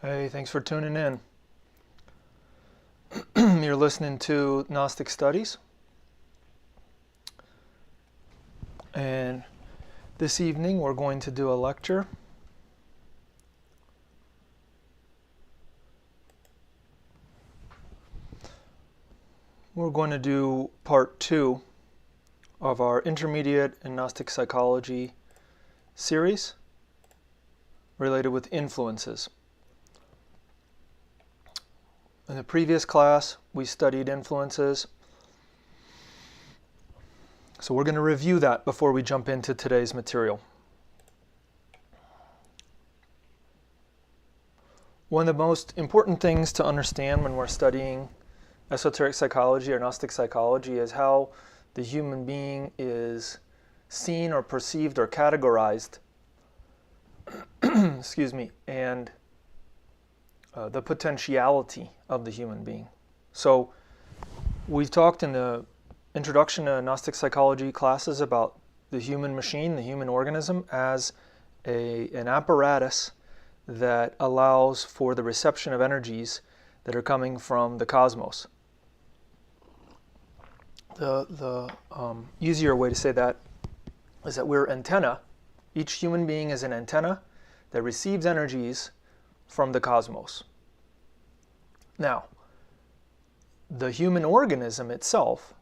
Hey, thanks for tuning in. You're listening to Gnostic Studies. And this evening we're going to do a lecture. We're going to do part 2 of our Intermediate in Gnostic Psychology series related with influences. In the previous class, we studied influences. So we're going to review that before we jump into today's material. One of the most important things to understand when we're studying esoteric psychology or Gnostic psychology is how the human being is seen or perceived or categorized, excuse me, and the potentiality of the human being. So we've talked in the introduction to Gnostic psychology classes about the human machine, the human organism, as an apparatus that allows for the reception of energies that are coming from the cosmos. The easier way to say that is that we're antenna. Each human being is an antenna that receives energies from the cosmos. Now, the human organism itself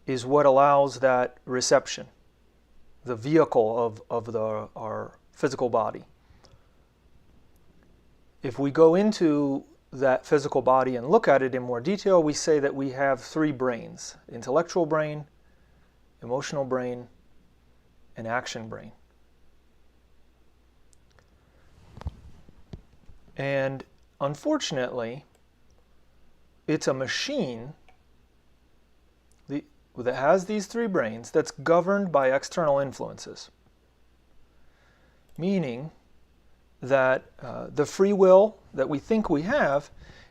is what allows that reception, the vehicle of our physical body. If we go into that physical body and look at it in more detail, we say that we have 3 brains: intellectual brain, emotional brain, and action brain. And unfortunately, it's a machine that has these 3 brains that's governed by external influences. Meaning that the free will that we think we have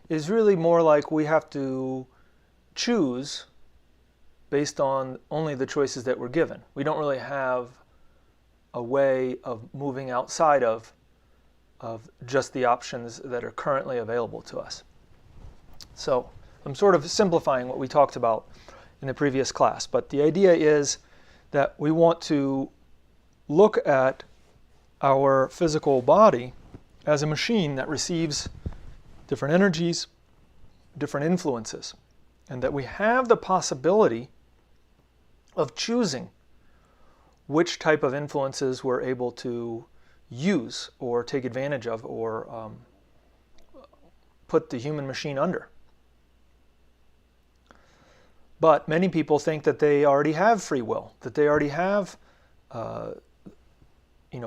is really more like we have to choose based on only the choices that we're given. We don't really have a way of moving outside of just the options that are currently available to us. So I'm sort of simplifying what we talked about in the previous class, but the idea is that we want to look at our physical body as a machine that receives different energies, different influences, and that we have the possibility of choosing which type of influences we're able to use or take advantage of or put the human machine under. But many people think that they already have free will, that they already have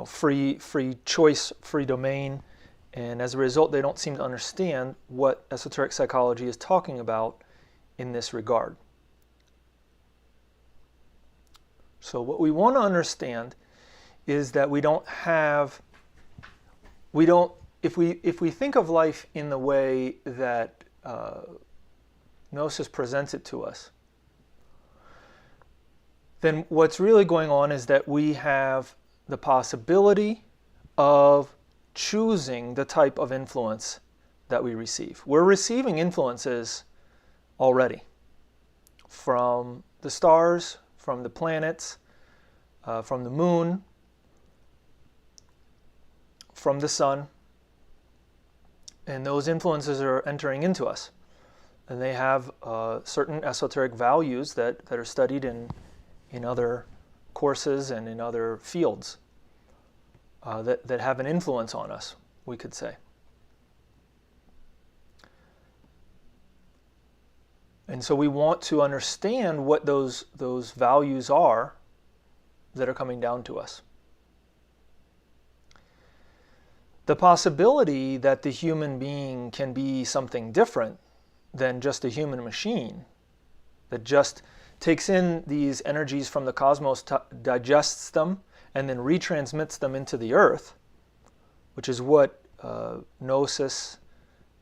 free choice, free domain, and as a result they don't seem to understand what esoteric psychology is talking about in this regard. So what we want to understand is that if we think of life in the way that Gnosis presents it to us, then what's really going on is that we have the possibility of choosing the type of influence that we receive. We're receiving influences already from the stars, from the planets, from the moon, from the sun, and those influences are entering into us. And they have certain esoteric values that are studied in other courses and in other fields that have an influence on us, we could say. And so we want to understand what those values are that are coming down to us. The possibility that the human being can be something different than just a human machine that just takes in these energies from the cosmos, digests them, and then retransmits them into the earth, which is what Gnosis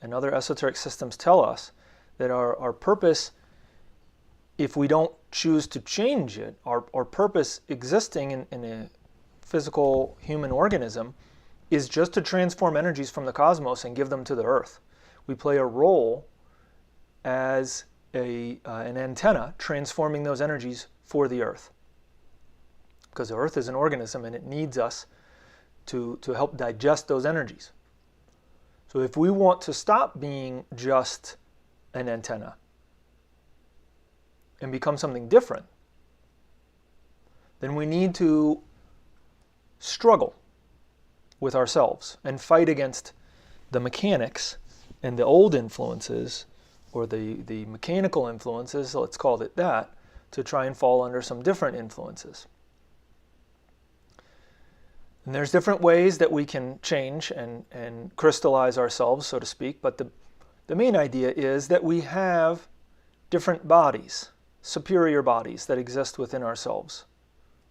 and other esoteric systems tell us, that our purpose, if we don't choose to change it, our purpose existing in a physical human organism is just to transform energies from the cosmos and give them to the Earth. We play a role as an antenna transforming those energies for the Earth. Because the Earth is an organism and it needs us to help digest those energies. So if we want to stop being just an antenna and become something different, then we need to struggle with ourselves and fight against the mechanics and the old influences, or the mechanical influences, let's call it that, to try and fall under some different influences. And there's different ways that we can change and crystallize ourselves, so to speak, but the main idea is that we have different bodies, superior bodies that exist within ourselves,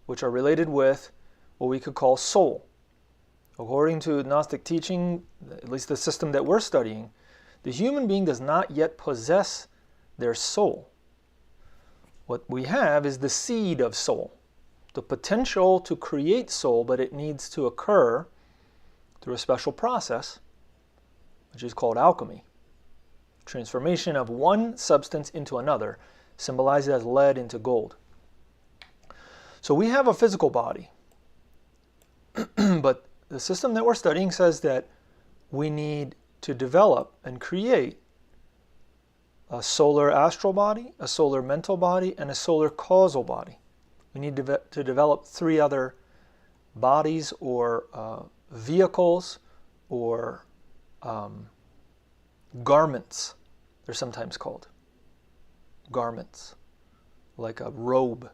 which are related with what we could call soul. According to Gnostic teaching, at least the system that we're studying, the human being does not yet possess their soul. What we have is the seed of soul, the potential to create soul, but it needs to occur through a special process, which is called alchemy. Transformation of one substance into another, symbolized as lead into gold. So we have a physical body, but the system that we're studying says that we need to develop and create a solar astral body, a solar mental body, and a solar causal body. We need to develop 3 other bodies or vehicles or garments, they're sometimes called. Garments, like a robe.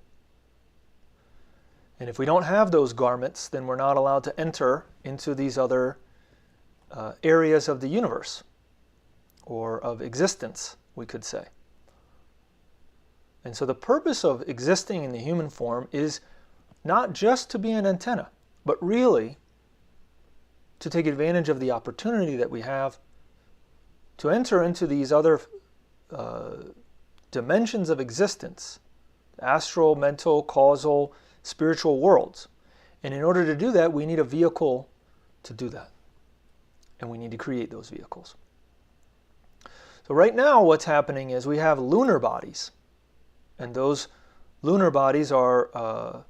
And if we don't have those garments, then we're not allowed to enter into these other areas of the universe, or of existence, we could say. And so the purpose of existing in the human form is not just to be an antenna, but really to take advantage of the opportunity that we have to enter into these other dimensions of existence, astral, mental, causal, spiritual worlds. And in order to do that, we need a vehicle to do that. And we need to create those vehicles. So right now what's happening is we have lunar bodies. And those lunar bodies are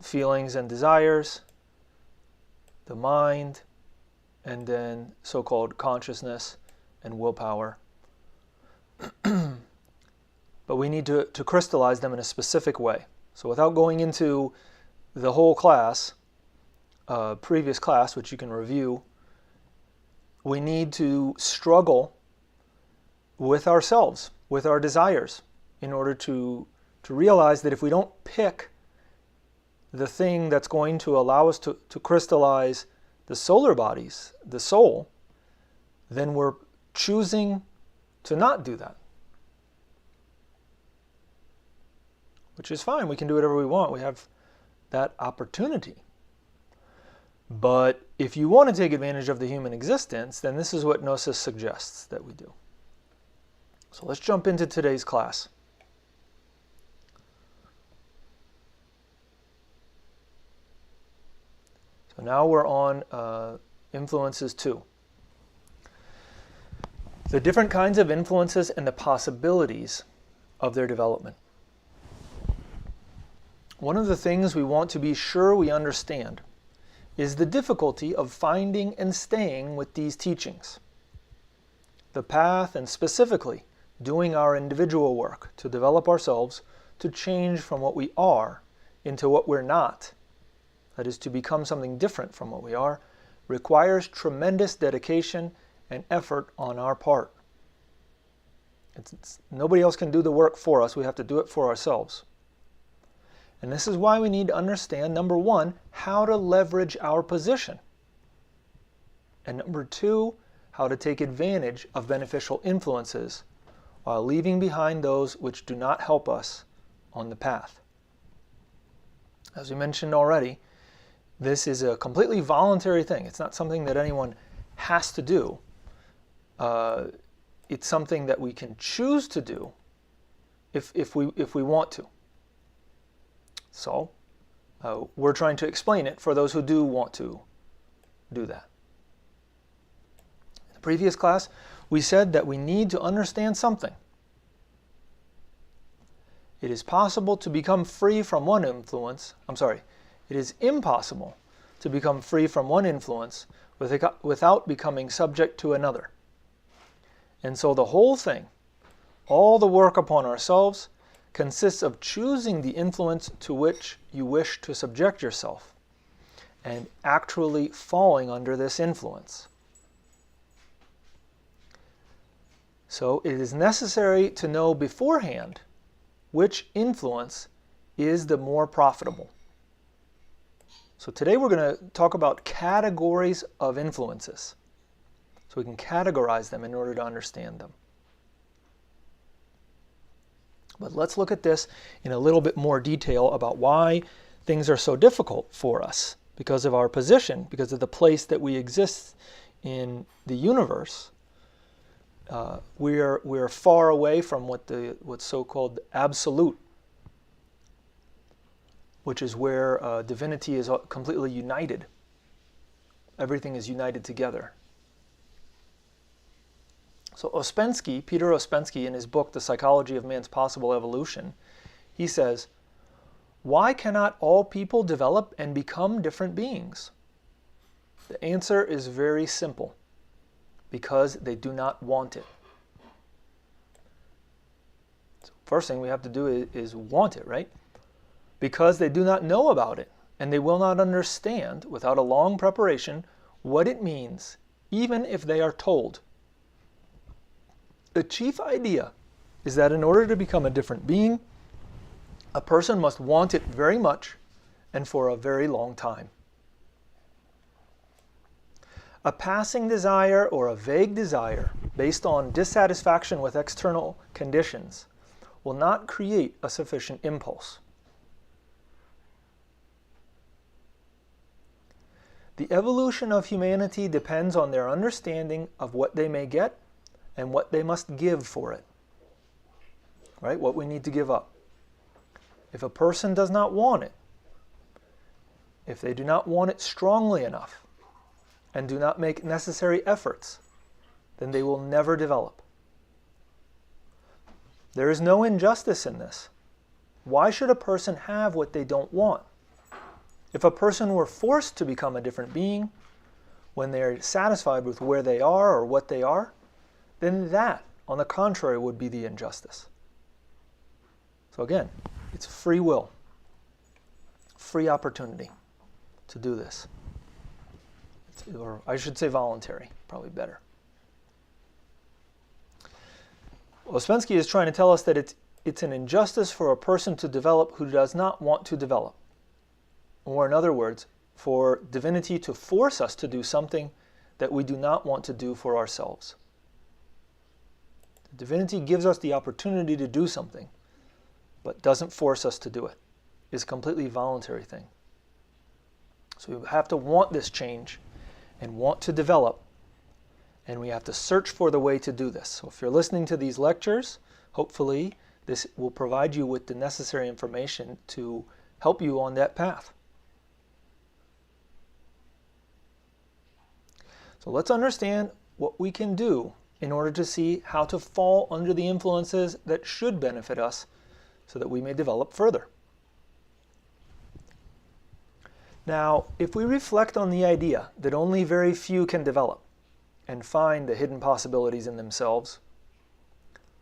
feelings and desires, the mind, and then so-called consciousness and willpower. But we need to crystallize them in a specific way. So without going into the whole class, previous class, which you can review, we need to struggle with ourselves, with our desires, in order to realize that if we don't pick the thing that's going to allow us to crystallize the solar bodies, the soul, then we're choosing to not do that. Which is fine, we can do whatever we want, we have that opportunity. But if you want to take advantage of the human existence, then this is what Gnosis suggests that we do. So let's jump into today's class. So now we're on influences 2. The different kinds of influences and the possibilities of their development. One of the things we want to be sure we understand is the difficulty of finding and staying with these teachings. The path, and specifically doing our individual work to develop ourselves to change from what we are into what we're not, that is, to become something different from what we are, requires tremendous dedication and effort on our part. Nobody else can do the work for us. We have to do it for ourselves. And this is why we need to understand, number 1, how to leverage our position. And number 2, how to take advantage of beneficial influences while leaving behind those which do not help us on the path. As we mentioned already, this is a completely voluntary thing. It's not something that anyone has to do. It's something that we can choose to do if we want to. So we're trying to explain it for those who do want to do that. In the previous class, we said that we need to understand something. It is possible to become free from one influence. It is impossible to become free from one influence without becoming subject to another. And so the whole thing, all the work upon ourselves, consists of choosing the influence to which you wish to subject yourself and actually falling under this influence. So it is necessary to know beforehand which influence is the more profitable. So today we're going to talk about categories of influences, so we can categorize them in order to understand them. But let's look at this in a little bit more detail about why things are so difficult for us because of our position, because of the place that we exist in the universe. We're far away from what's so-called absolute, which is where divinity is completely united. Everything is united together. So Ouspensky, Peter Ouspensky, in his book, The Psychology of Man's Possible Evolution, he says, "Why cannot all people develop and become different beings?" The answer is very simple. Because they do not want it. So first thing we have to do is want it, right? Because they do not know about it, and they will not understand, without a long preparation, what it means, even if they are told. The chief idea is that in order to become a different being, a person must want it very much and for a very long time. A passing desire or a vague desire based on dissatisfaction with external conditions will not create a sufficient impulse. The evolution of humanity depends on their understanding of what they may get and what they must give for it. Right? What we need to give up. If a person does not want it, if they do not want it strongly enough, and do not make necessary efforts, then they will never develop. There is no injustice in this. Why should a person have what they don't want? If a person were forced to become a different being when they are satisfied with where they are or what they are, then that, on the contrary, would be the injustice. So again, it's free will, free opportunity to do this. Or I should say voluntary, probably better. Ouspensky is trying to tell us that it's an injustice for a person to develop who does not want to develop. Or in other words, for divinity to force us to do something that we do not want to do for ourselves. Divinity gives us the opportunity to do something, but doesn't force us to do it. It's a completely voluntary thing. So we have to want this change and want to develop, and we have to search for the way to do this. So if you're listening to these lectures, hopefully this will provide you with the necessary information to help you on that path. So let's understand what we can do in order to see how to fall under the influences that should benefit us so that we may develop further. Now, if we reflect on the idea that only very few can develop and find the hidden possibilities in themselves,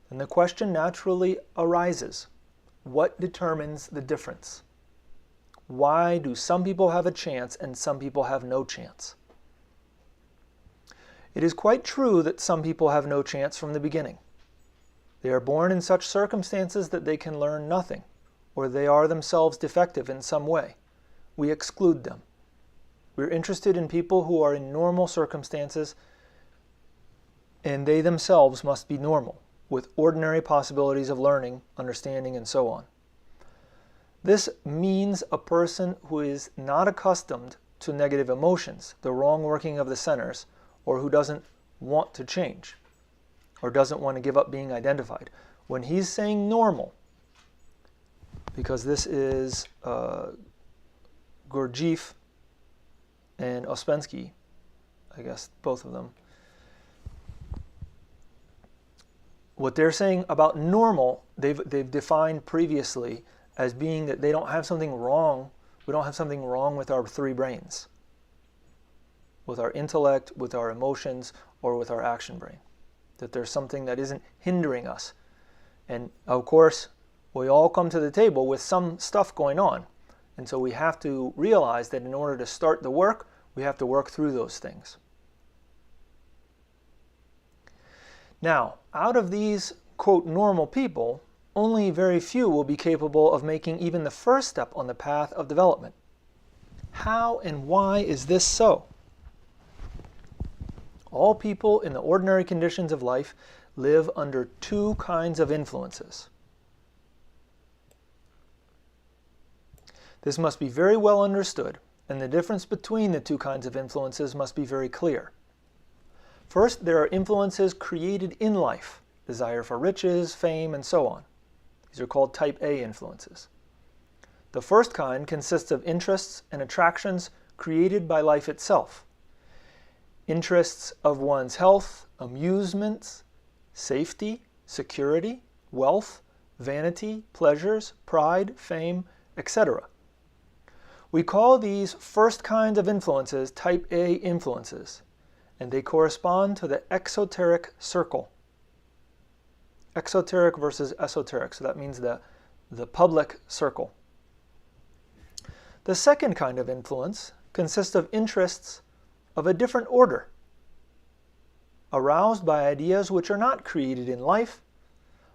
then the question naturally arises, what determines the difference? Why do some people have a chance and some people have no chance? It is quite true that some people have no chance from the beginning. They are born in such circumstances that they can learn nothing, or they are themselves defective in some way. We exclude them. We're interested in people who are in normal circumstances, and they themselves must be normal, with ordinary possibilities of learning, understanding, and so on. This means a person who is not accustomed to negative emotions, the wrong working of the centers, or who doesn't want to change, or doesn't want to give up being identified. When he's saying normal, because this is Gurdjieff and Ouspensky, I guess both of them. What they're saying about normal, they've defined previously as being that they don't have something wrong. We don't have something wrong with our three brains, with our intellect, with our emotions, or with our action brain. That there's something that isn't hindering us. And of course, we all come to the table with some stuff going on. And so we have to realize that in order to start the work, we have to work through those things. Now, out of these, quote, normal people, only very few will be capable of making even the first step on the path of development. How and why is this so? All people in the ordinary conditions of life live under two kinds of influences. This must be very well understood, and the difference between the two kinds of influences must be very clear. First, there are influences created in life, desire for riches, fame, and so on. These are called type A influences. The first kind consists of interests and attractions created by life itself. Interests of one's health, amusements, safety, security, wealth, vanity, pleasures, pride, fame, etc. We call these first kinds of influences type A influences, and they correspond to the exoteric circle. Exoteric versus esoteric, so that means the public circle. The second kind of influence consists of interests of a different order, aroused by ideas which are not created in life,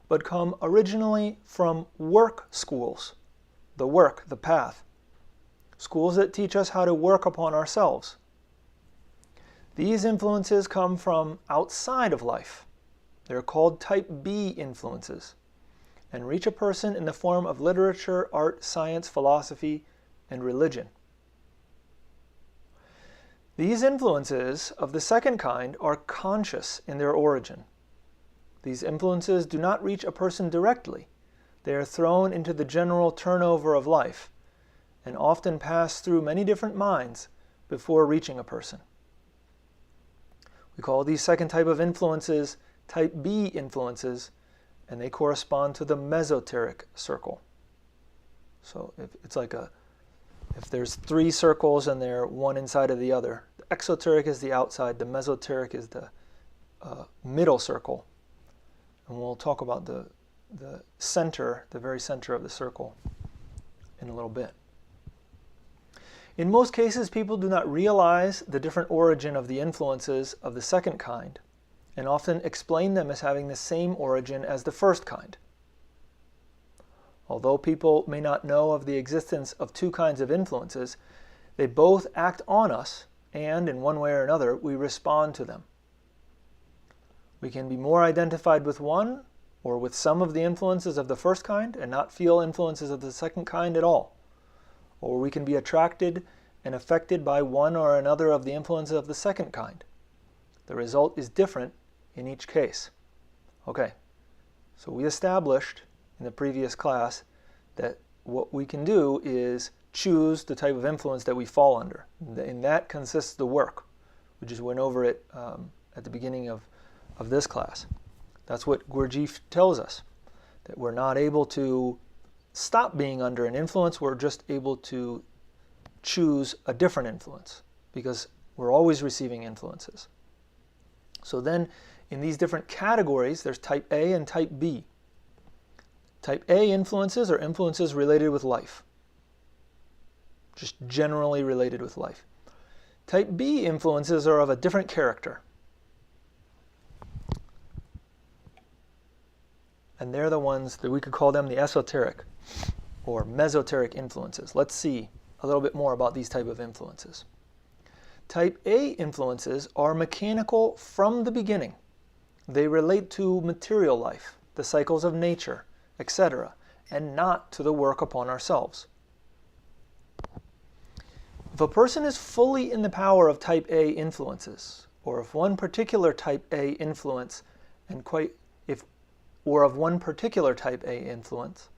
but come originally from work schools, the work, the path, schools that teach us how to work upon ourselves. These influences come from outside of life. They're called type B influences, and reach a person in the form of literature, art, science, philosophy, and religion. These influences of the second kind are conscious in their origin. These influences do not reach a person directly. They are thrown into the general turnover of life, and often pass through many different minds before reaching a person. We call these second type of influences type B influences, and they correspond to the mesoteric circle. So if there's three circles and they're one inside of the other, the exoteric is the outside, the mesoteric is the middle circle. And we'll talk about the center, the very center of the circle in a little bit. In most cases, people do not realize the different origin of the influences of the second kind, and often explain them as having the same origin as the first kind. Although people may not know of the existence of two kinds of influences, they both act on us, and in one way or another, we respond to them. We can be more identified with one or with some of the influences of the first kind and not feel influences of the second kind at all. Or we can be attracted and affected by one or another of the influences of the second kind. The result is different in each case. Okay, so we established in the previous class that what we can do is choose the type of influence that we fall under. In that consists the work. We just went over it at the beginning of this class. That's what Gurdjieff tells us, that we're not able to stop being under an influence, we're just able to choose a different influence because we're always receiving influences. So then in these different categories, there's type A and type B. Type A influences are influences related with life, just generally related with life. Type B influences are of a different character. And they're the ones that we could call them the esoteric or mesoteric influences. Let's see a little bit more about these type of influences. Type A influences are mechanical from the beginning. They relate to material life, the cycles of nature, etc., and not to the work upon ourselves. If a person is fully in the power of type A influences, or if one particular type A influence or of one particular type A influence,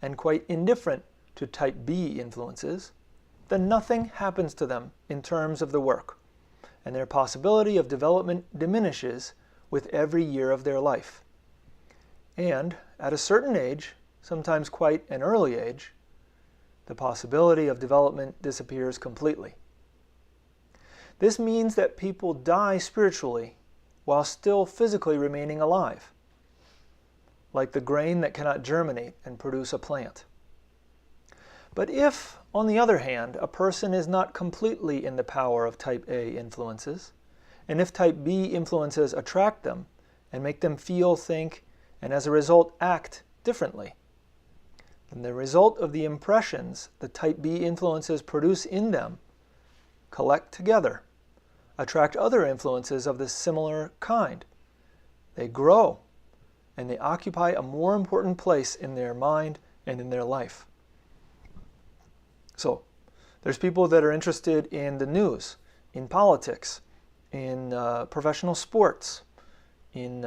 and quite indifferent to type B influences, then nothing happens to them in terms of the work, and their possibility of development diminishes with every year of their life. And at a certain age, sometimes quite an early age, the possibility of development disappears completely. This means that people die spiritually while still physically remaining alive, like the grain that cannot germinate and produce a plant. But if, on the other hand, a person is not completely in the power of type A influences, and if type B influences attract them and make them feel, think, and as a result act differently, then the result of the impressions the type B influences produce in them collect together, attract other influences of the similar kind. They grow, and they occupy a more important place in their mind and in their life. So, there's people that are interested in the news, in politics, in professional sports, in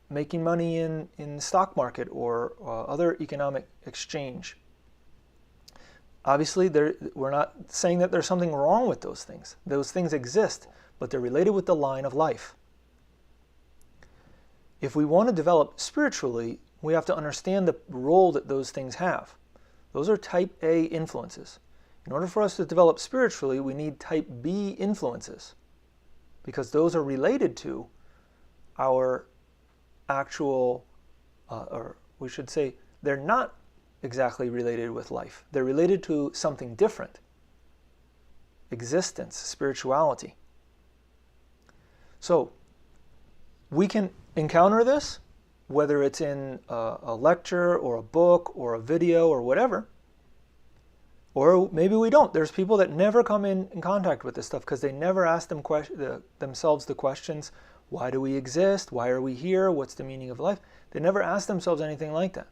making money in the stock market or other economic exchange. Obviously, we're not saying that there's something wrong with those things. Those things exist, but they're related with the line of life. If we want to develop spiritually, we have to understand the role that those things have. Those are type A influences. In order for us to develop spiritually, we need type B influences, because those are related to our actual, or we should say, they're not exactly related with life. They're related to something different. Existence, spirituality. So, we can encounter this, whether it's in a lecture or a book or a video or whatever, or maybe we don't. There's people that never come in contact with this stuff because they never ask themselves the questions, why do we exist? Why are we here? What's the meaning of life? They never ask themselves anything like that.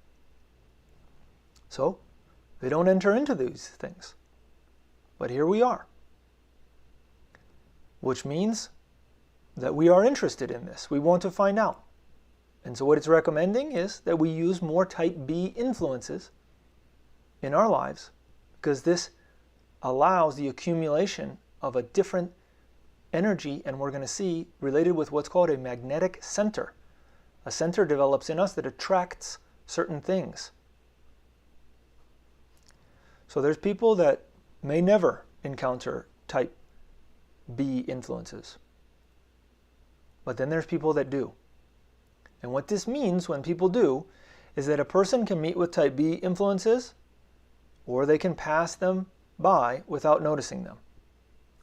So, they don't enter into these things. But here we are. Which means that we are interested in this. We want to find out. And so what it's recommending is that we use more type B influences in our lives, because this allows the accumulation of a different energy, and we're going to see, related with what's called a magnetic center. A center develops in us that attracts certain things. So there's people that may never encounter type B influences. But then there's people that do. And what this means when people do is that a person can meet with type B influences, or they can pass them by without noticing them.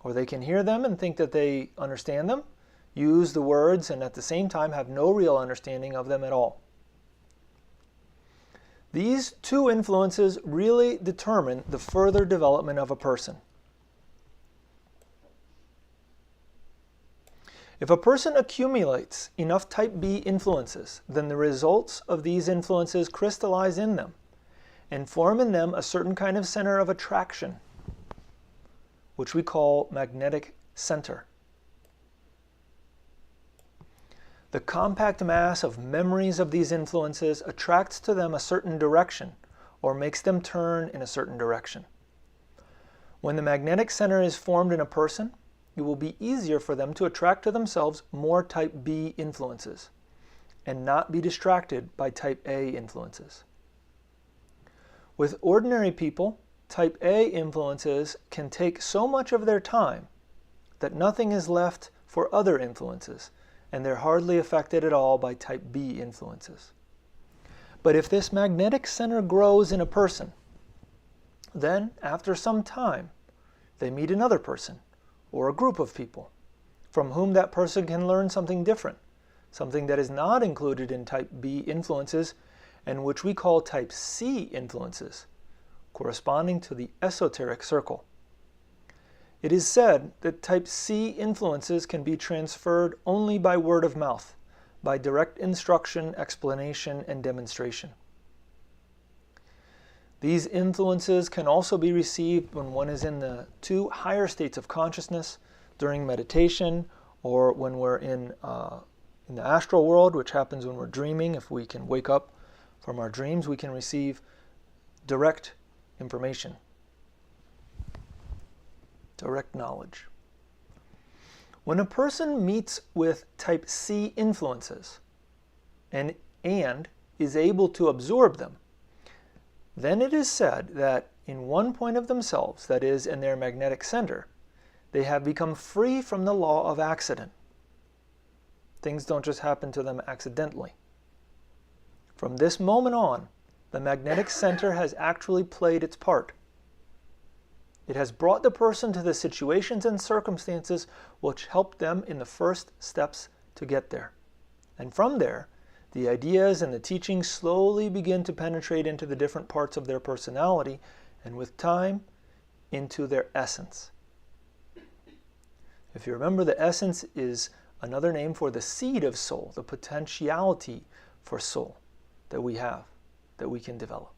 Or they can hear them and think that they understand them, use the words, and at the same time have no real understanding of them at all. These two influences really determine the further development of a person. If a person accumulates enough type B influences, then the results of these influences crystallize in them and form in them a certain kind of center of attraction, which we call magnetic center. The compact mass of memories of these influences attracts to them a certain direction or makes them turn in a certain direction. When the magnetic center is formed in a person, it will be easier for them to attract to themselves more type B influences and not be distracted by type A influences. With ordinary people, type A influences can take so much of their time that nothing is left for other influences, and they're hardly affected at all by type B influences. But if this magnetic center grows in a person, then after some time, they meet another person or a group of people from whom that person can learn something different, something that is not included in type B influences and which we call type C influences, corresponding to the esoteric circle. It is said that type C influences can be transferred only by word of mouth, by direct instruction, explanation, and demonstration. These influences can also be received when one is in the two higher states of consciousness, during meditation, or when we're in the astral world, which happens when we're dreaming. If we can wake up from our dreams, we can receive direct information, direct knowledge. When a person meets with type C influences and is able to absorb them, then it is said that in one point of themselves, that is, in their magnetic center, they have become free from the law of accident. Things don't just happen to them accidentally. From this moment on, the magnetic center has actually played its part. It has brought the person to the situations and circumstances which helped them in the first steps to get there. And from there, the ideas and the teachings slowly begin to penetrate into the different parts of their personality, and with time, into their essence. If you remember, the essence is another name for the seed of soul, the potentiality for soul that we have, that we can develop.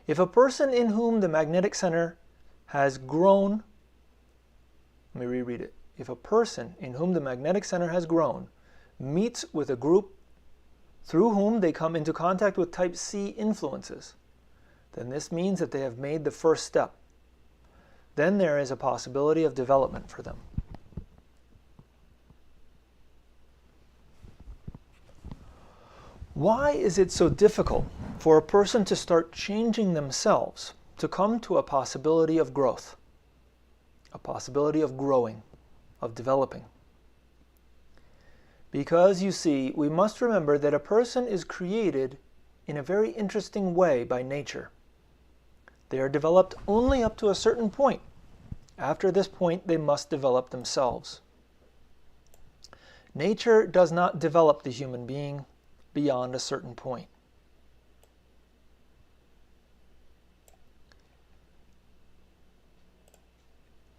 If a person in whom the magnetic center has grown, let me reread it. If a person in whom the magnetic center has grown meets with a group through whom they come into contact with type C influences, then this means that they have made the first step. Then there is a possibility of development for them. Why is it so difficult for a person to start changing themselves to come to a possibility of growth, a possibility of growing, of developing? Because, you see, we must remember that a person is created in a very interesting way by nature. They are developed only up to a certain point. After this point, they must develop themselves. Nature does not develop the human being beyond a certain point.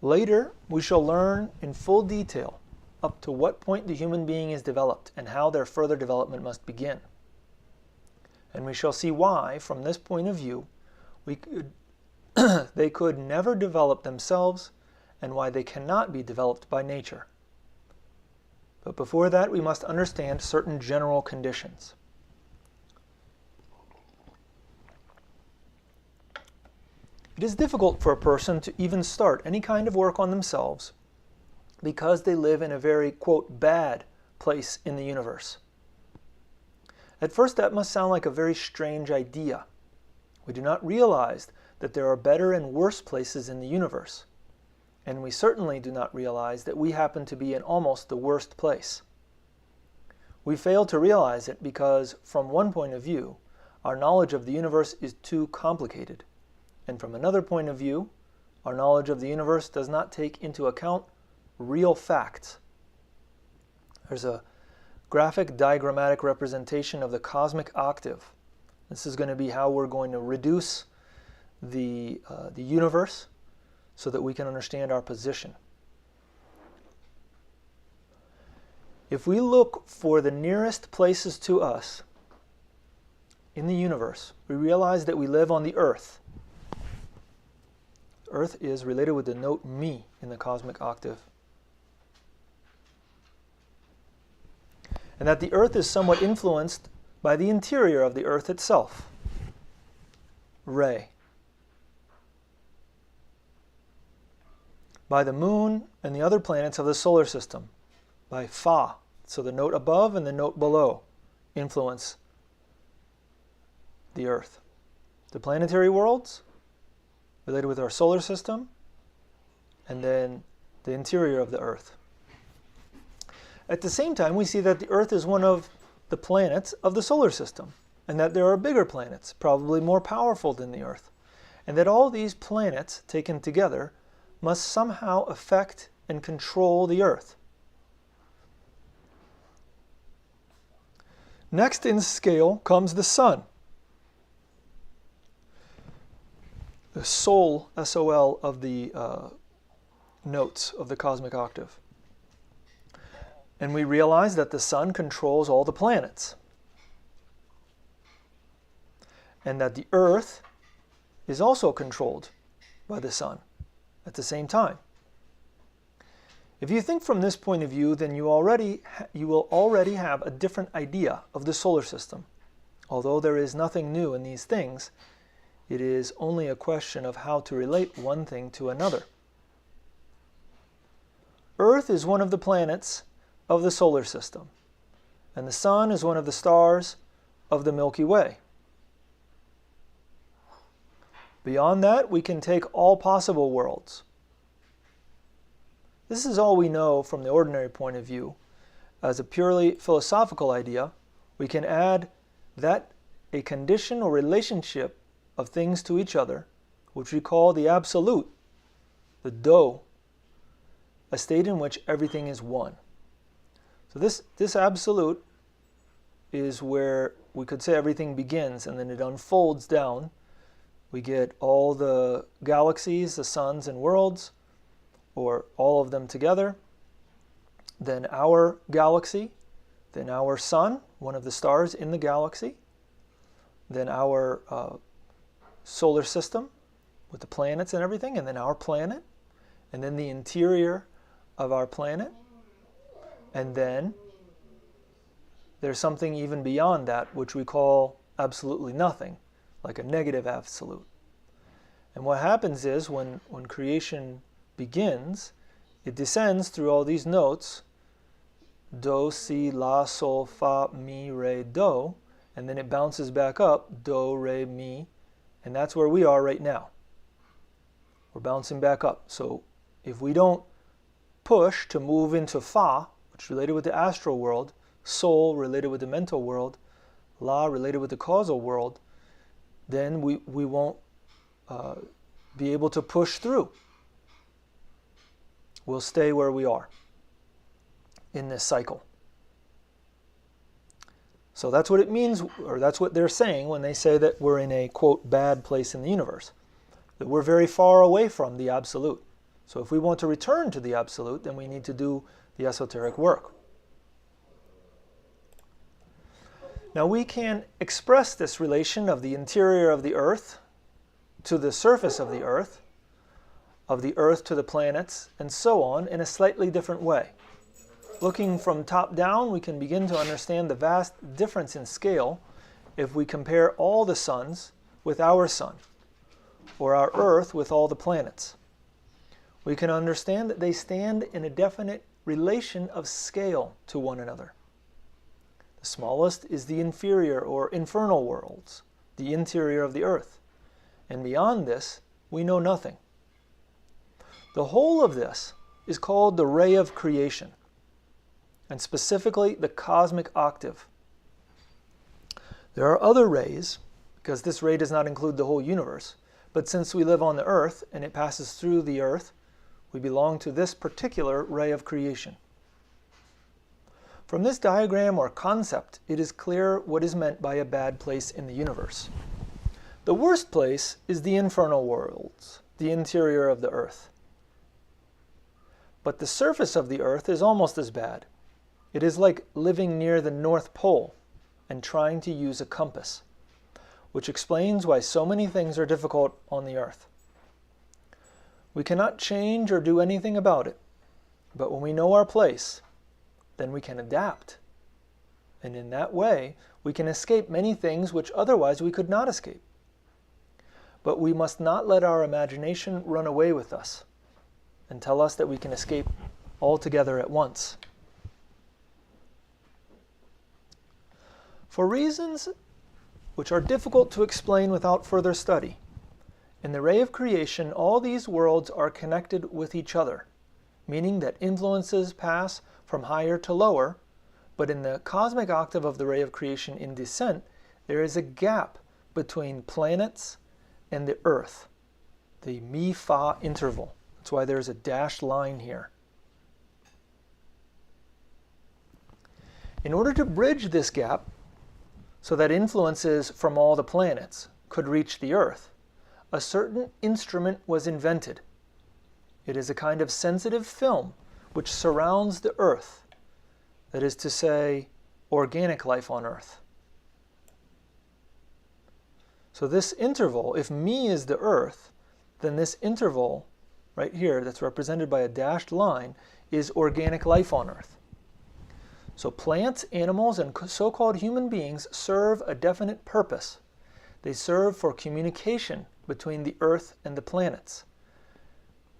Later, we shall learn in full detail up to what point the human being is developed and how their further development must begin. And we shall see why, from this point of view, they could never develop themselves, and why they cannot be developed by nature. But before that, we must understand certain general conditions. It is difficult for a person to even start any kind of work on themselves because they live in a very, quote, bad place in the universe. At first, that must sound like a very strange idea. We do not realize that there are better and worse places in the universe. And we certainly do not realize that we happen to be in almost the worst place. We fail to realize it because, from one point of view, our knowledge of the universe is too complicated. And from another point of view, our knowledge of the universe does not take into account real facts. There's a graphic diagrammatic representation of the cosmic octave. This is going to be how we're going to reduce the universe so that we can understand our position. If we look for the nearest places to us in the universe, we realize that we live on the Earth. Earth is related with the note Mi in the cosmic octave. And that the Earth is somewhat influenced by the interior of the Earth itself, Re. By the Moon and the other planets of the solar system, by Fa. So the note above and the note below influence the Earth. The planetary worlds, related with our solar system, and then the interior of the Earth. At the same time, we see that the Earth is one of the planets of the solar system, and that there are bigger planets, probably more powerful than the Earth, and that all these planets, taken together, must somehow affect and control the Earth. Next in scale comes the Sun, the Sol, S-O-L, of the notes of the cosmic octave. And we realize that the Sun controls all the planets, and that the Earth is also controlled by the Sun at the same time. If you think from this point of view, then you will already have a different idea of the solar system. Although there is nothing new in these things, it is only a question of how to relate one thing to another. Earth is one of the planets of the solar system, and the sun is one of the stars of the Milky Way. Beyond that, we can take all possible worlds. This is all we know from the ordinary point of view. As a purely philosophical idea, we can add that a condition or relationship of things to each other, which we call the absolute, the Do, a state in which everything is one. So this absolute is where we could say everything begins, and then it unfolds down. We get all the galaxies, the suns and worlds, or all of them together, then our galaxy, then our sun, one of the stars in the galaxy, then our solar system with the planets and everything, and then our planet, and then the interior of our planet, and then there's something even beyond that which we call absolutely nothing, like a negative absolute. And what happens is when creation begins, it descends through all these notes, do, si, la, sol, fa, mi, re, do, and then it bounces back up, do, re, mi, and that's where we are right now. We're bouncing back up. So if we don't push to move into fa, which is related with the astral world, sol related with the mental world, la related with the causal world, then we won't be able to push through. We'll stay where we are in this cycle. So that's what it means, or that's what they're saying when they say that we're in a, quote, bad place in the universe. That we're very far away from the absolute. So if we want to return to the absolute, then we need to do the esoteric work. Now we can express this relation of the interior of the earth to the surface of the earth to the planets, and so on, in a slightly different way. Looking from top down, we can begin to understand the vast difference in scale if we compare all the suns with our sun, or our earth with all the planets. We can understand that they stand in a definite relation of scale to one another. The smallest is the inferior or infernal worlds, the interior of the earth, and beyond this, we know nothing. The whole of this is called the ray of creation, and specifically the cosmic octave. There are other rays, because this ray does not include the whole universe, but since we live on the earth and it passes through the earth, we belong to this particular ray of creation. From this diagram or concept, it is clear what is meant by a bad place in the universe. The worst place is the infernal worlds, the interior of the earth. But the surface of the earth is almost as bad. It is like living near the North Pole and trying to use a compass, which explains why so many things are difficult on the earth. We cannot change or do anything about it, but when we know our place, then we can adapt. And in that way, we can escape many things which otherwise we could not escape. But we must not let our imagination run away with us and tell us that we can escape altogether at once. For reasons which are difficult to explain without further study, in the ray of creation, all these worlds are connected with each other, meaning that influences pass from higher to lower, but in the cosmic octave of the ray of creation in descent, there is a gap between planets and the earth, the mi-fa interval. That's why there's a dashed line here. In order to bridge this gap, so that influences from all the planets could reach the earth, a certain instrument was invented. It is a kind of sensitive film which surrounds the earth, that is to say, organic life on earth. So this interval, if me is the earth, then this interval right here that's represented by a dashed line is organic life on earth. So plants, animals, and so-called human beings serve a definite purpose. They serve for communication between the earth and the planets.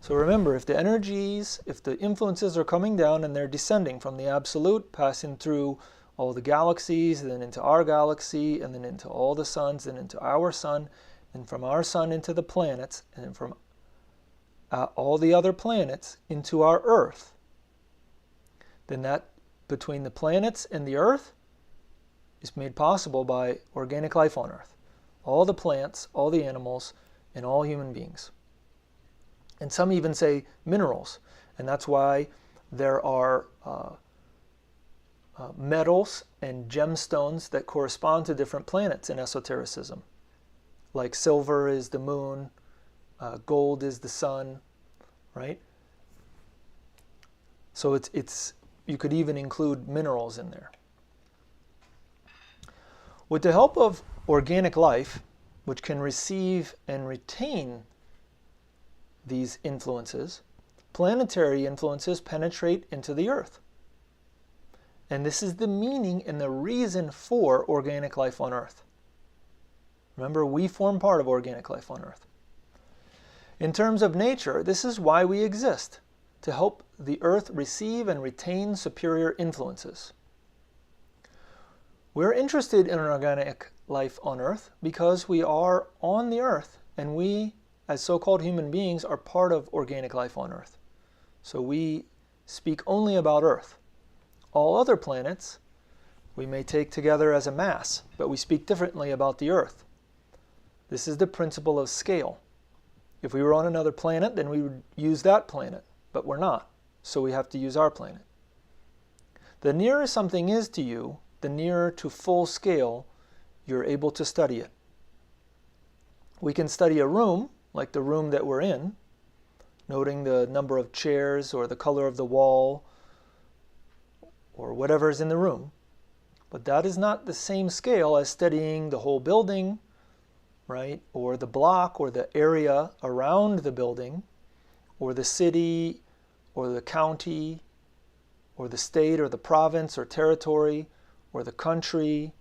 So remember, if the energies, if the influences are coming down and they're descending from the absolute, passing through all the galaxies, then into our galaxy, and then into all the suns, and into our sun, and from our sun into the planets, and then from all the other planets into our Earth, then that between the planets and the Earth is made possible by organic life on Earth. All the plants, all the animals, and all human beings. And some even say minerals, and that's why there are metals and gemstones that correspond to different planets in esotericism. Like silver is the moon, gold is the sun, right? So it's you could even include minerals in there. With the help of organic life, which can receive and retain these influences, planetary influences penetrate into the Earth. And this is the meaning and the reason for organic life on Earth. Remember, we form part of organic life on Earth. In terms of nature, this is why we exist, to help the Earth receive and retain superior influences. We're interested in organic life on Earth because we are on the Earth, and we, as so-called human beings, are part of organic life on Earth. So we speak only about Earth. All other planets we may take together as a mass, but we speak differently about the Earth. This is the principle of scale. If we were on another planet, then we would use that planet, but we're not, so we have to use our planet. The nearer something is to you, the nearer to full scale you're able to study it. We can study a room, like the room that we're in, noting the number of chairs or the color of the wall or whatever is in the room. But that is not the same scale as studying the whole building, right? Or the block or the area around the building, or the city or the county or the state or the province or territory or the country,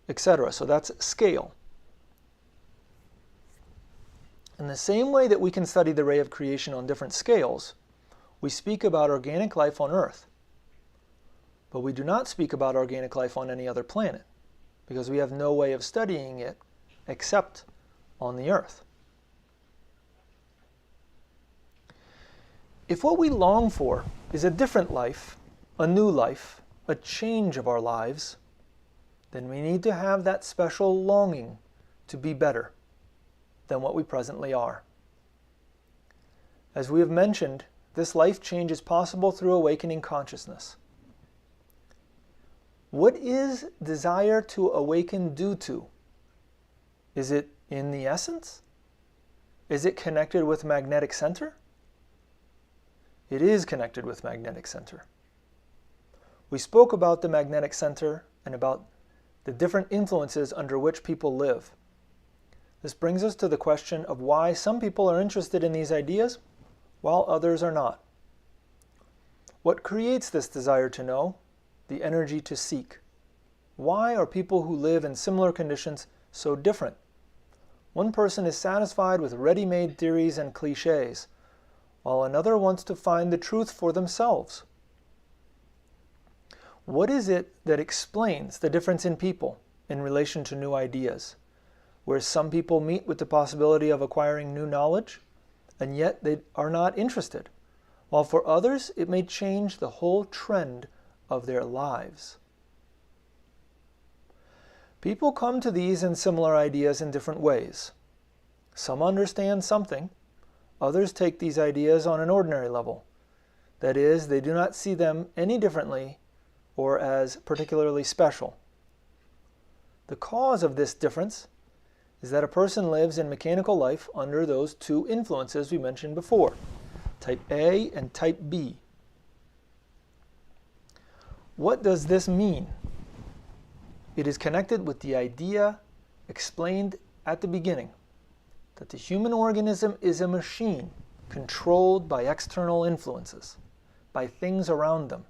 etc. So that's scale. In the same way that we can study the ray of creation on different scales, we speak about organic life on Earth. But we do not speak about organic life on any other planet, because we have no way of studying it except on the Earth. If what we long for is a different life, a new life, a change of our lives, then we need to have that special longing to be better than what we presently are. As we have mentioned, this life change is possible through awakening consciousness. What is desire to awaken due to? Is it in the essence? Is it connected with magnetic center? It is connected with magnetic center. We spoke about the magnetic center and about the different influences under which people live. This brings us to the question of why some people are interested in these ideas while others are not. What creates this desire to know, the energy to seek? Why are people who live in similar conditions so different? One person is satisfied with ready-made theories and cliches, while another wants to find the truth for themselves. What is it that explains the difference in people in relation to new ideas, where some people meet with the possibility of acquiring new knowledge, and yet they are not interested, while for others it may change the whole trend of their lives? People come to these and similar ideas in different ways. Some understand something, others take these ideas on an ordinary level. That is, they do not see them any differently or as particularly special. The cause of this difference is that a person lives in mechanical life under those two influences we mentioned before, type A and type B. What does this mean? It is connected with the idea explained at the beginning, that the human organism is a machine controlled by external influences, by things around them.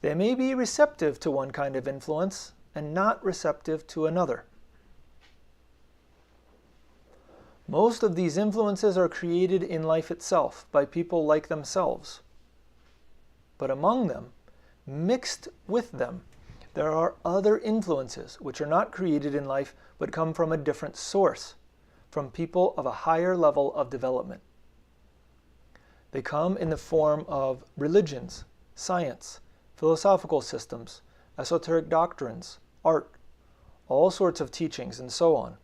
They may be receptive to one kind of influence and not receptive to another. Most of these influences are created in life itself by people like themselves. But among them, mixed with them, there are other influences which are not created in life but come from a different source, from people of a higher level of development. They come in the form of religions, science, philosophical systems, esoteric doctrines, art, all sorts of teachings, and so on.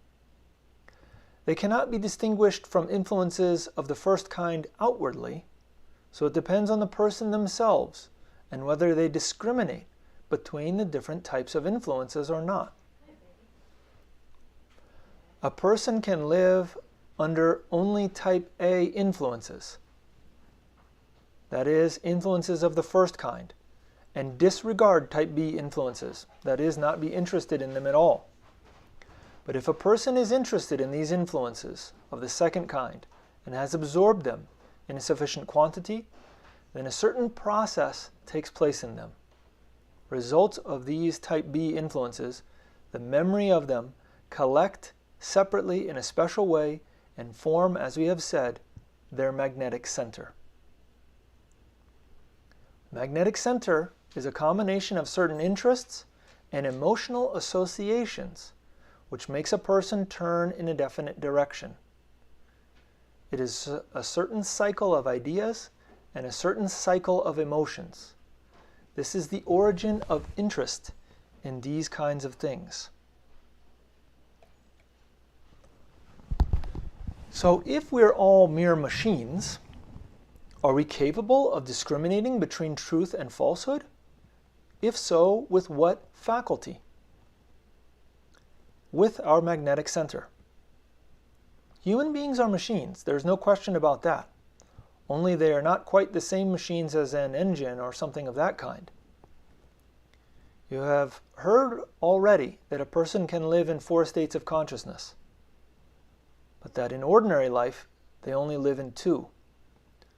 They cannot be distinguished from influences of the first kind outwardly, so it depends on the person themselves and whether they discriminate between the different types of influences or not. A person can live under only type A influences, that is, influences of the first kind, and disregard type B influences, that is, not be interested in them at all. But if a person is interested in these influences of the second kind and has absorbed them in a sufficient quantity, then a certain process takes place in them. Results of these type B influences, the memory of them, collect separately in a special way and form, as we have said, their magnetic center. Magnetic center is a combination of certain interests and emotional associations which makes a person turn in a definite direction. It is a certain cycle of ideas and a certain cycle of emotions. This is the origin of interest in these kinds of things. So if we're all mere machines, are we capable of discriminating between truth and falsehood? If so, with what faculty? With our magnetic center. Human beings are machines, there's no question about that. Only they are not quite the same machines as an engine or something of that kind. You have heard already that a person can live in 4 states of consciousness, but that in ordinary life they only live in 2.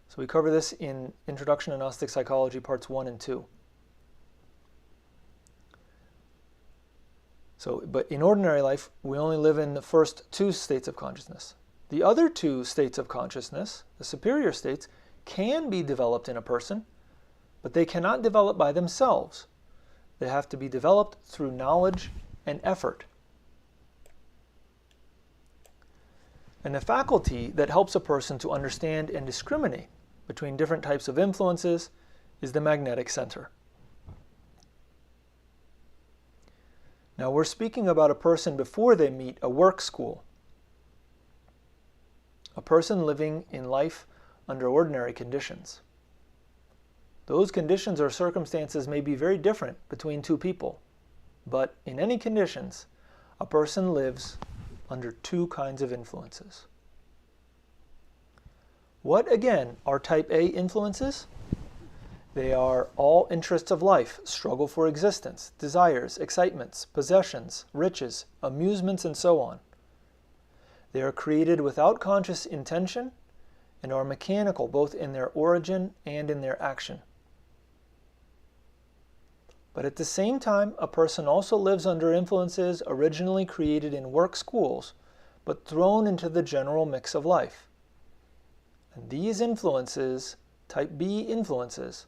So we cover this in Introduction to Gnostic Psychology, parts 1 and 2. But in ordinary life, we only live in the first 2 states of consciousness. The other 2 states of consciousness, the superior states, can be developed in a person, but they cannot develop by themselves. They have to be developed through knowledge and effort. And the faculty that helps a person to understand and discriminate between different types of influences is the magnetic center. Now we're speaking about a person before they meet a work school, a person living in life under ordinary conditions. Those conditions or circumstances may be very different between 2 people, but in any conditions, a person lives under 2 kinds of influences. What again are type A influences? They are all interests of life, struggle for existence, desires, excitements, possessions, riches, amusements, and so on. They are created without conscious intention and are mechanical both in their origin and in their action. But at the same time, a person also lives under influences originally created in work schools, but thrown into the general mix of life. And these influences, type B influences,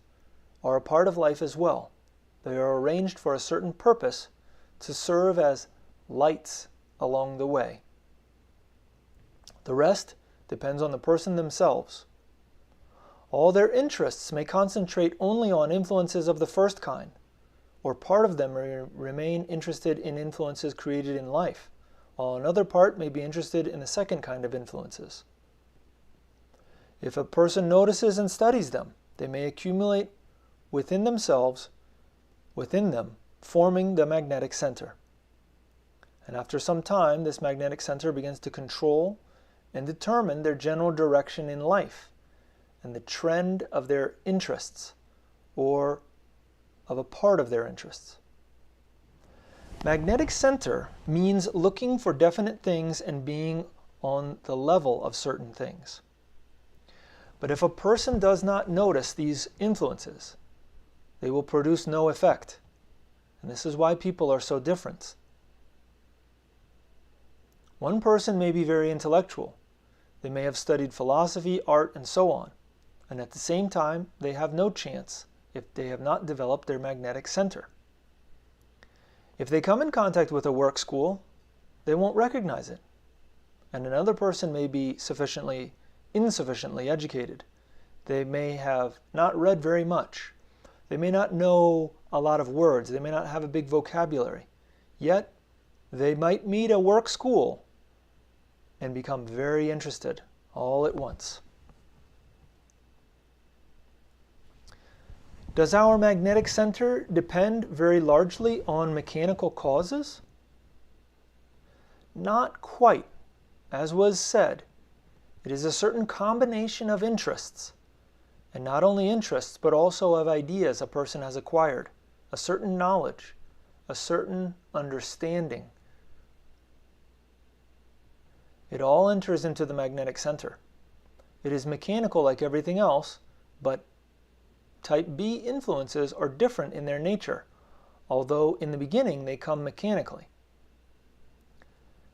are a part of life as well. They are arranged for a certain purpose to serve as lights along the way. The rest depends on the person themselves. All their interests may concentrate only on influences of the first kind, or part of them remain interested in influences created in life, while another part may be interested in the second kind of influences. If a person notices and studies them, they may accumulate within themselves, within them, forming the magnetic center. And after some time, this magnetic center begins to control and determine their general direction in life and the trend of their interests, or of a part of their interests. Magnetic center means looking for definite things and being on the level of certain things. But if a person does not notice these influences, they will produce no effect. And this is why people are so different. One person may be very intellectual, They may have studied philosophy, art, and so on, and at the same time, they have no chance if they have not developed their magnetic center. If they come in contact with a work school, they won't recognize it, and another person may be insufficiently educated. They may have not read very much. They may not know a lot of words. They may not have a big vocabulary. Yet, they might meet a work school and become very interested all at once. Does our magnetic center depend very largely on mechanical causes? Not quite. As was said, it is a certain combination of interests, and not only interests, but also of ideas a person has acquired, a certain knowledge, a certain understanding. It all enters into the magnetic center. It is mechanical like everything else, but type B influences are different in their nature, although in the beginning they come mechanically.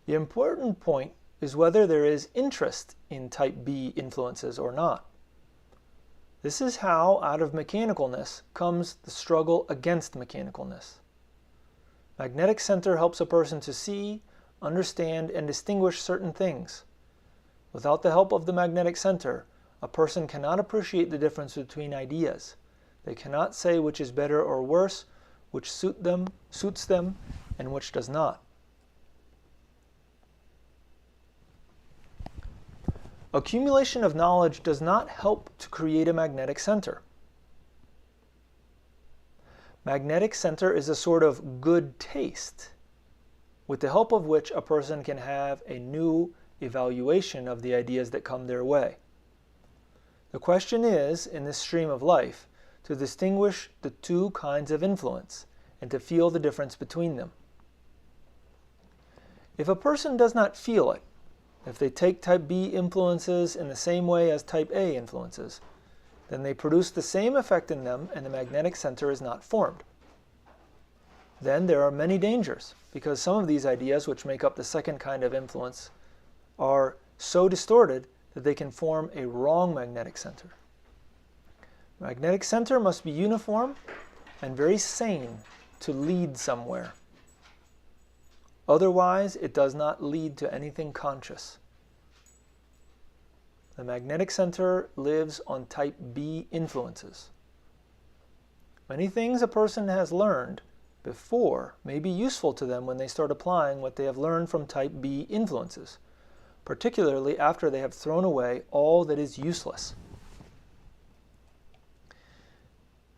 The important point is whether there is interest in type B influences or not. This is how, out of mechanicalness, comes the struggle against mechanicalness. Magnetic center helps a person to see, understand, and distinguish certain things. Without the help of the magnetic center, a person cannot appreciate the difference between ideas. They cannot say which is better or worse, which suits them, and which does not. Accumulation of knowledge does not help to create a magnetic center. Magnetic center is a sort of good taste, with the help of which a person can have a new evaluation of the ideas that come their way. The question is, in this stream of life, to distinguish the two kinds of influence and to feel the difference between them. If a person does not feel it, if they take type B influences in the same way as type A influences, then they produce the same effect in them and the magnetic center is not formed. Then there are many dangers, because some of these ideas which make up the second kind of influence are so distorted that they can form a wrong magnetic center. Magnetic center must be uniform and very sane to lead somewhere. Otherwise, it does not lead to anything conscious. The magnetic center lives on type B influences. Many things a person has learned before may be useful to them when they start applying what they have learned from type B influences, particularly after they have thrown away all that is useless.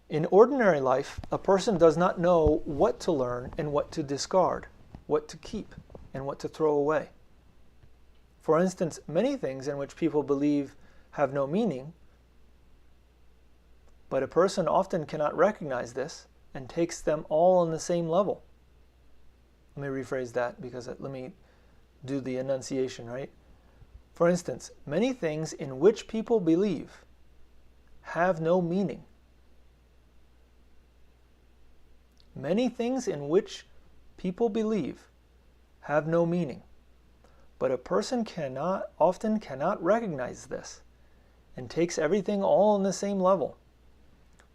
In ordinary life, a person does not know what to learn and what to discard, what to keep and what to throw away. For instance, many things in which people believe have no meaning, but a person often cannot recognize this and takes them all on the same level. Let me rephrase that because let me do the enunciation, right? For instance, many things in which people believe have no meaning. Many things in which people believe have no meaning, but a person often cannot recognize this and takes everything all on the same level,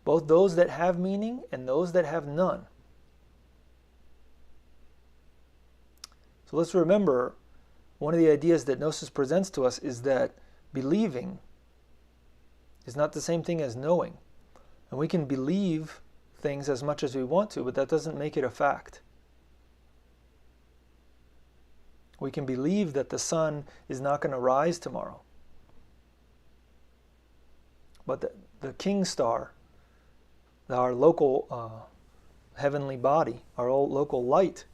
both those that have meaning and those that have none. So let's remember, one of the ideas that Gnosis presents to us is that believing is not the same thing as knowing. And we can believe things as much as we want to, but that doesn't make it a fact. We can believe that the sun is not going to rise tomorrow. But the king star, our local heavenly body, our local light,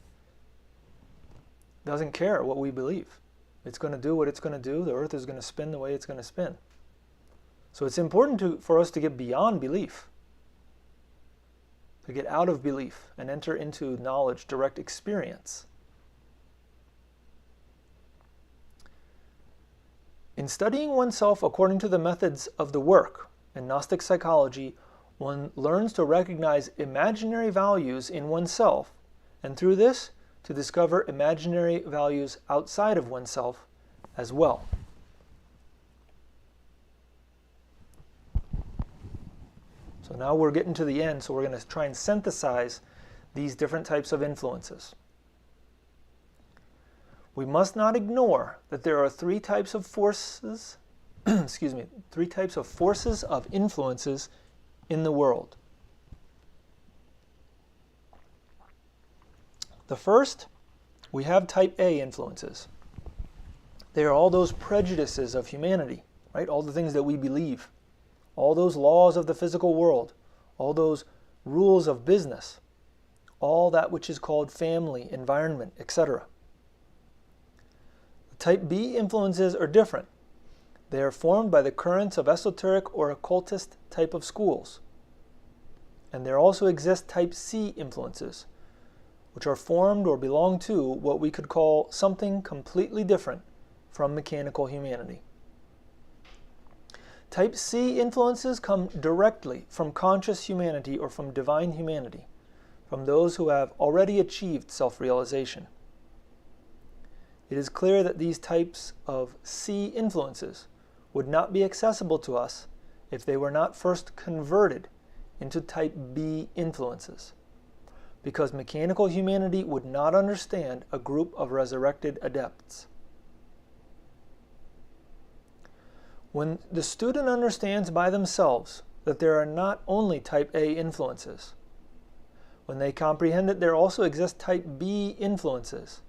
doesn't care what we believe. It's going to do what it's going to do. The earth is going to spin the way it's going to spin. So it's important for us to get beyond belief, to get out of belief and enter into knowledge, direct experience. In studying oneself according to the methods of the work in Gnostic psychology, one learns to recognize imaginary values in oneself, and through this, to discover imaginary values outside of oneself as well. So now we're getting to the end, so we're going to try and synthesize these different types of influences. We must not ignore that there are three types of forces, three types of forces of influences in the world. The first, we have type A influences. They are all those prejudices of humanity, right? All the things that we believe, all those laws of the physical world, all those rules of business, all that which is called family, environment, etc. The type B influences are different. They are formed by the currents of esoteric or occultist type of schools. And there also exist type C influences, which are formed or belong to what we could call something completely different from mechanical humanity. Type C influences come directly from conscious humanity or from divine humanity, from those who have already achieved self-realization. It is clear that these types of C influences would not be accessible to us if they were not first converted into type B influences, because mechanical humanity would not understand a group of resurrected adepts. When the student understands by themselves that there are not only type A influences, when they comprehend that there also exist type B influences,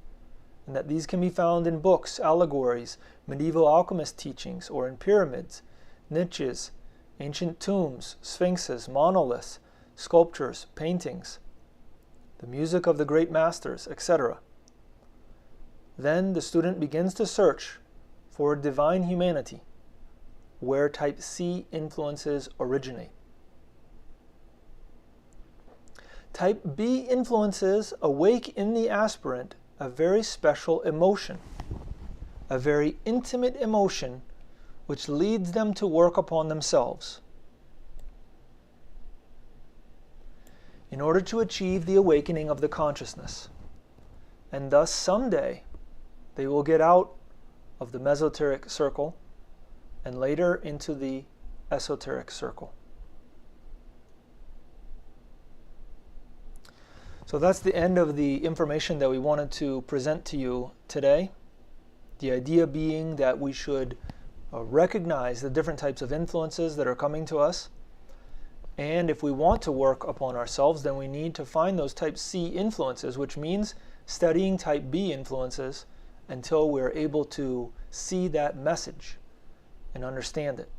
and that these can be found in books, allegories, medieval alchemist teachings, or in pyramids, niches, ancient tombs, sphinxes, monoliths, sculptures, paintings, the music of the great masters, etc. Then the student begins to search for divine humanity, where type C influences originate. Type B influences awake in the aspirant a very special emotion, a very intimate emotion which leads them to work upon themselves in order to achieve the awakening of the consciousness. And thus someday they will get out of the mesoteric circle and later into the esoteric circle. So that's the end of the information that we wanted to present to you today. The idea being that we should recognize the different types of influences that are coming to us. And if we want to work upon ourselves, then we need to find those type C influences, which means studying type B influences until we're able to see that message and understand it.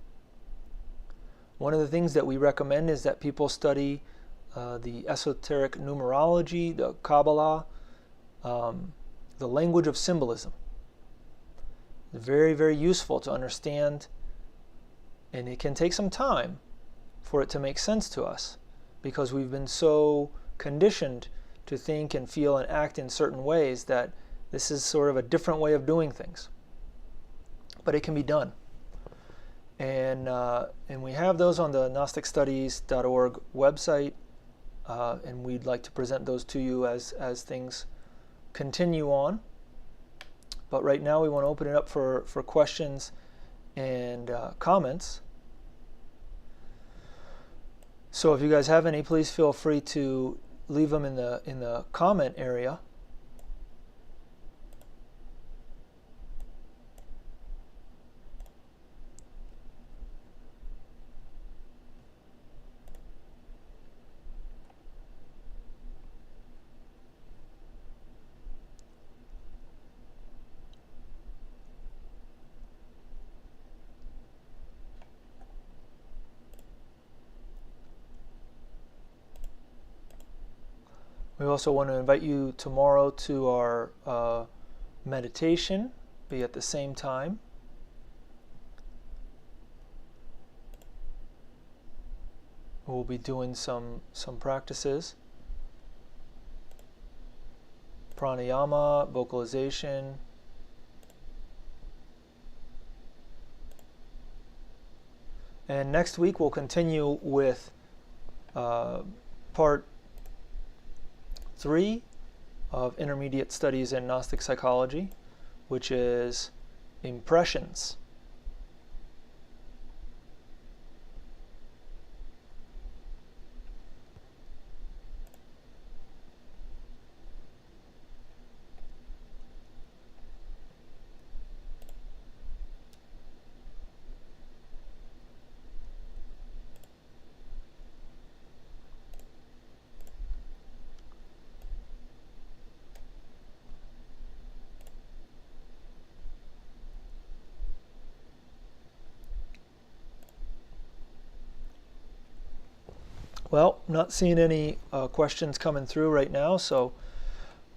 One of the things that we recommend is that people study the esoteric numerology, the Kabbalah, the language of symbolism. It's very, very useful to understand, and it can take some time for it to make sense to us because we've been so conditioned to think and feel and act in certain ways that this is sort of a different way of doing things. But it can be done. And we have those on the GnosticStudies.org website, and we'd like to present those to you as things continue on. But right now we want to open it up for questions and comments. So if you guys have any, please feel free to leave them in the comment area. We also want to invite you tomorrow to our meditation, be at the same time. We'll be doing some practices. Pranayama, vocalization. And next week we'll continue with part 3 of intermediate studies in Gnostic psychology, which is impressions. Well, not seeing any questions coming through right now, so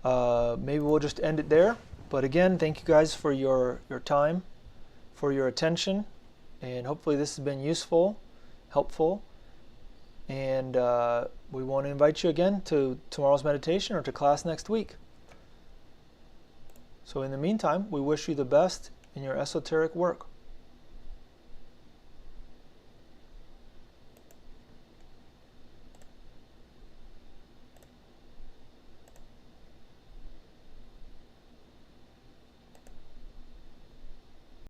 maybe we'll just end it there. But again, thank you guys for your time, for your attention, and hopefully this has been useful, helpful. And we want to invite you again to tomorrow's meditation or to class next week. So in the meantime, we wish you the best in your esoteric work.